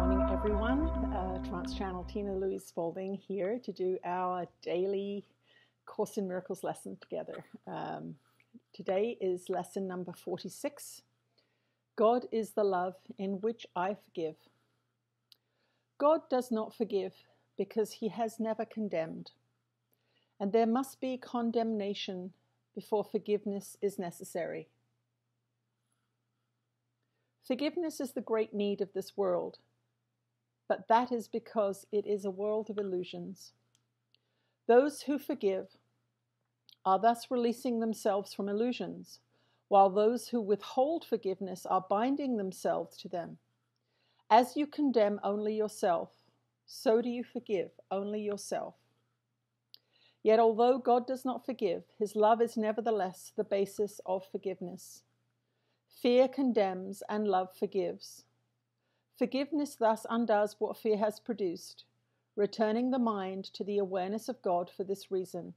morning, everyone. Trans-Channel Tina Louise Spalding here to do our daily Course in Miracles lesson together. Today is lesson number 46. God is the love in which I forgive. God does not forgive because he has never condemned, and there must be condemnation before forgiveness is necessary. Forgiveness is the great need of this world, but that is because it is a world of illusions. Those who forgive are thus releasing themselves from illusions, while those who withhold forgiveness are binding themselves to them. As you condemn only yourself, so do you forgive only yourself. Yet although God does not forgive, his love is nevertheless the basis of forgiveness. Fear condemns and love forgives. Forgiveness thus undoes what fear has produced, returning the mind to the awareness of God for this reason.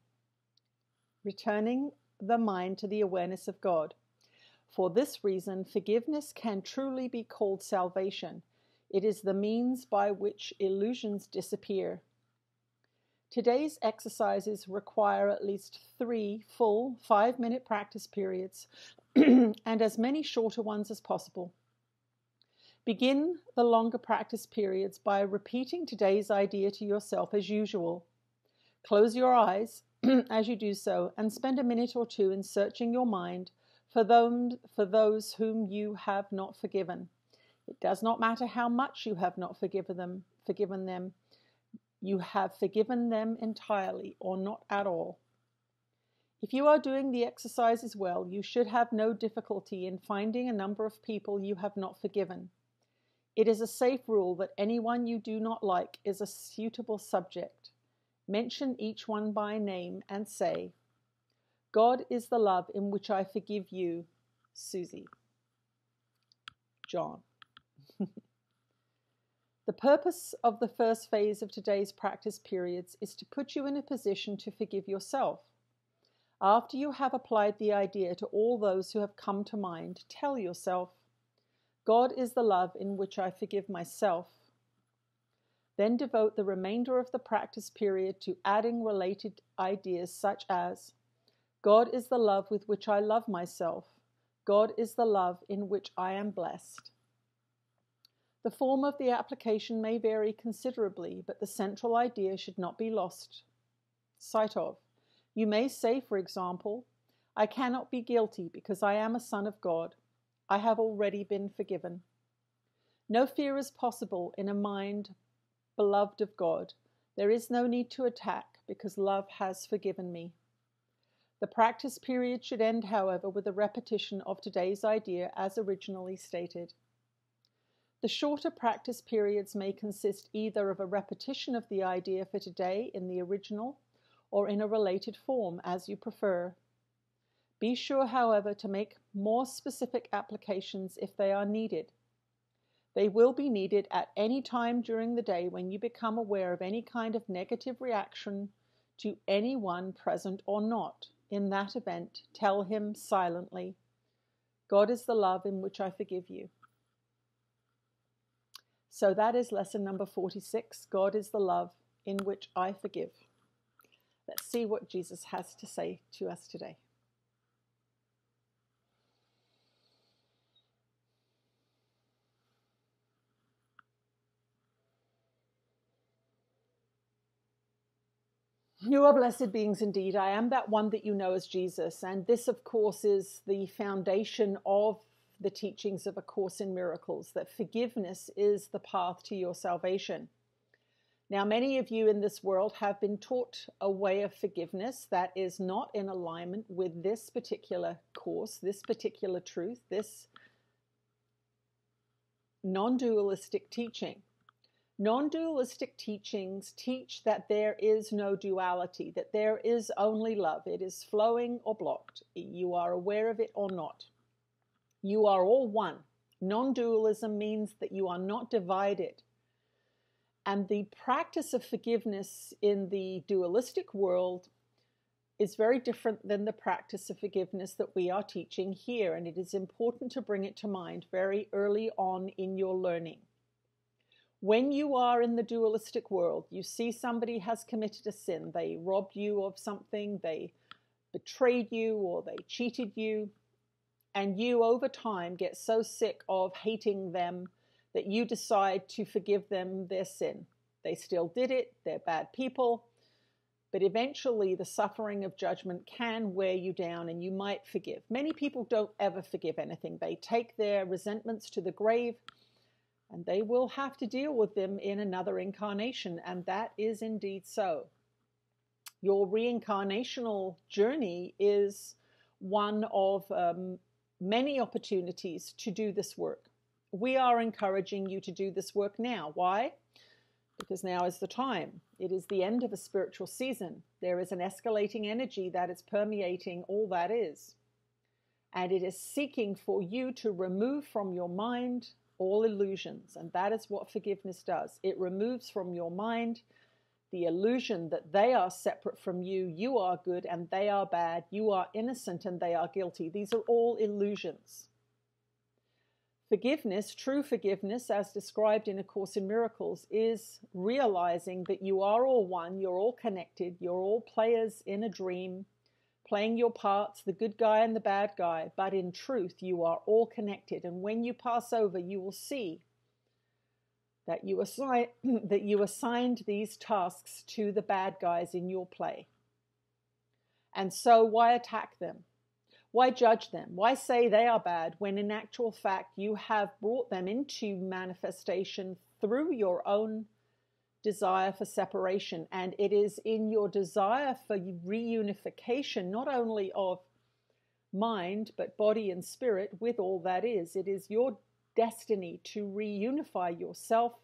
Returning the mind to the awareness of God. For this reason, forgiveness can truly be called salvation. It is the means by which illusions disappear. Today's exercises require at least 3 full 5-minute practice periods and as many shorter ones as possible. Begin the longer practice periods by repeating today's idea to yourself as usual. Close your eyes as you do so and spend a minute or two in searching your mind for those whom you have not forgiven. It does not matter how much you have not forgiven them. You have forgiven them entirely or not at all. If you are doing the exercises well, you should have no difficulty in finding a number of people you have not forgiven. It is a safe rule that anyone you do not like is a suitable subject. Mention each one by name and say, God is the love in which I forgive you, Susie. John. The purpose of the first phase of today's practice periods is to put you in a position to forgive yourself. After you have applied the idea to all those who have come to mind, tell yourself, God is the love in which I forgive myself. Then devote the remainder of the practice period to adding related ideas such as, God is the love with which I love myself. God is the love in which I am blessed. The form of the application may vary considerably, but the central idea should not be lost sight of. You may say, for example, I cannot be guilty because I am a son of God. I have already been forgiven. No fear is possible in a mind beloved of God. There is no need to attack because love has forgiven me. The practice period should end, however, with a repetition of today's idea as originally stated. The shorter practice periods may consist either of a repetition of the idea for today in the original or in a related form, as you prefer. Be sure, however, to make more specific applications if they are needed. They will be needed at any time during the day when you become aware of any kind of negative reaction to anyone, present or not. In that event, tell him silently, God is the love in which I forgive you. So that is lesson number 46. God is the love in which I forgive. Let's see what Jesus has to say to us today. You are blessed beings indeed. I am that one that you know as Jesus. And this, of course, is the foundation of the teachings of A Course in Miracles, that forgiveness is the path to your salvation. Now, many of you in this world have been taught a way of forgiveness that is not in alignment with this particular course, this particular truth, this non-dualistic teaching. Non-dualistic teachings teach that there is no duality, that there is only love. It is flowing or blocked. You are aware of it or not. You are all one. Non-dualism means that you are not divided. And the practice of forgiveness in the dualistic world is very different than the practice of forgiveness that we are teaching here. And it is important to bring it to mind very early on in your learning. When you are in the dualistic world, you see somebody has committed a sin. They robbed you of something, they betrayed you, or they cheated you. And you, over time, get so sick of hating them that you decide to forgive them their sin. They still did it, they're bad people, but eventually the suffering of judgment can wear you down and you might forgive. Many people don't ever forgive anything. They take their resentments to the grave and they will have to deal with them in another incarnation, and that is indeed so. Your reincarnational journey is one of many opportunities to do this work. We are encouraging you to do this work now. Why? Because now is the time. It is the end of a spiritual season. There is an escalating energy that is permeating all that is. And it is seeking for you to remove from your mind all illusions. And that is what forgiveness does. It removes from your mind the illusion that they are separate from you, you are good and they are bad, you are innocent and they are guilty. These are all illusions. Forgiveness, true forgiveness, as described in A Course in Miracles, is realizing that you are all one, you're all connected, you're all players in a dream, playing your parts, the good guy and the bad guy, but in truth you are all connected. And when you pass over, you will see that you assigned these tasks to the bad guys in your play. And so why attack them? Why judge them? Why say they are bad when in actual fact you have brought them into manifestation through your own desire for separation? And it is in your desire for reunification, not only of mind, but body and spirit with all that is. It is your destiny to reunify yourself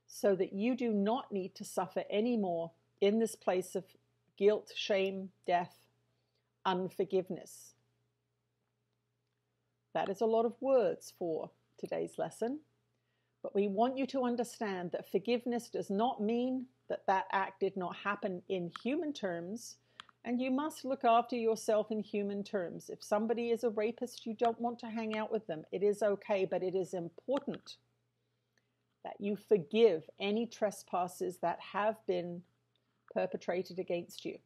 so that you do not need to suffer anymore in this place of guilt, shame, death, unforgiveness. That is a lot of words for today's lesson, but we want you to understand that forgiveness does not mean that that act did not happen in human terms, and you must look after yourself in human terms. If somebody is a rapist, you don't want to hang out with them. It is okay, but it is important that you forgive any trespasses that have been perpetrated against you.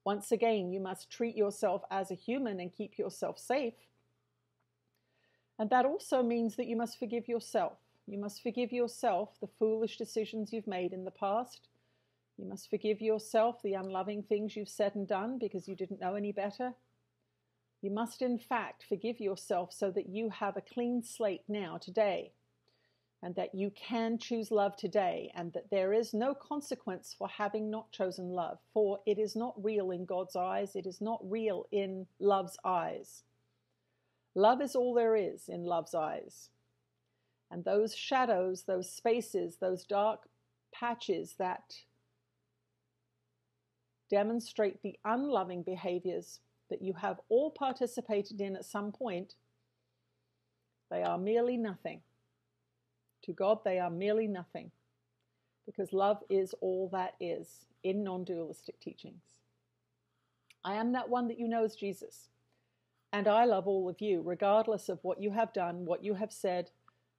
Once again, you must treat yourself as a human and keep yourself safe. And that also means that you must forgive yourself. You must forgive yourself the foolish decisions you've made in the past. You must forgive yourself the unloving things you've said and done because you didn't know any better. You must, in fact, forgive yourself so that you have a clean slate now, today, and that you can choose love today, and that there is no consequence for having not chosen love, for it is not real in God's eyes. It is not real in love's eyes. Love is all there is in love's eyes. And those shadows, those spaces, those dark patches that demonstrate the unloving behaviors that you have all participated in at some point, they are merely nothing. To God, they are merely nothing, because love is all that is in non-dualistic teachings. I am that one that you know as Jesus. And I love all of you, regardless of what you have done, what you have said,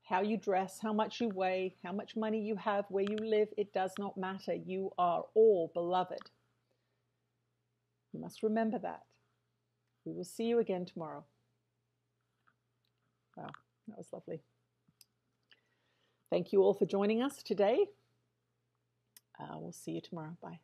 how you dress, how much you weigh, how much money you have, where you live. It does not matter. You are all beloved. You must remember that. We will see you again tomorrow. Wow, that was lovely. Thank you all for joining us today. We'll see you tomorrow. Bye.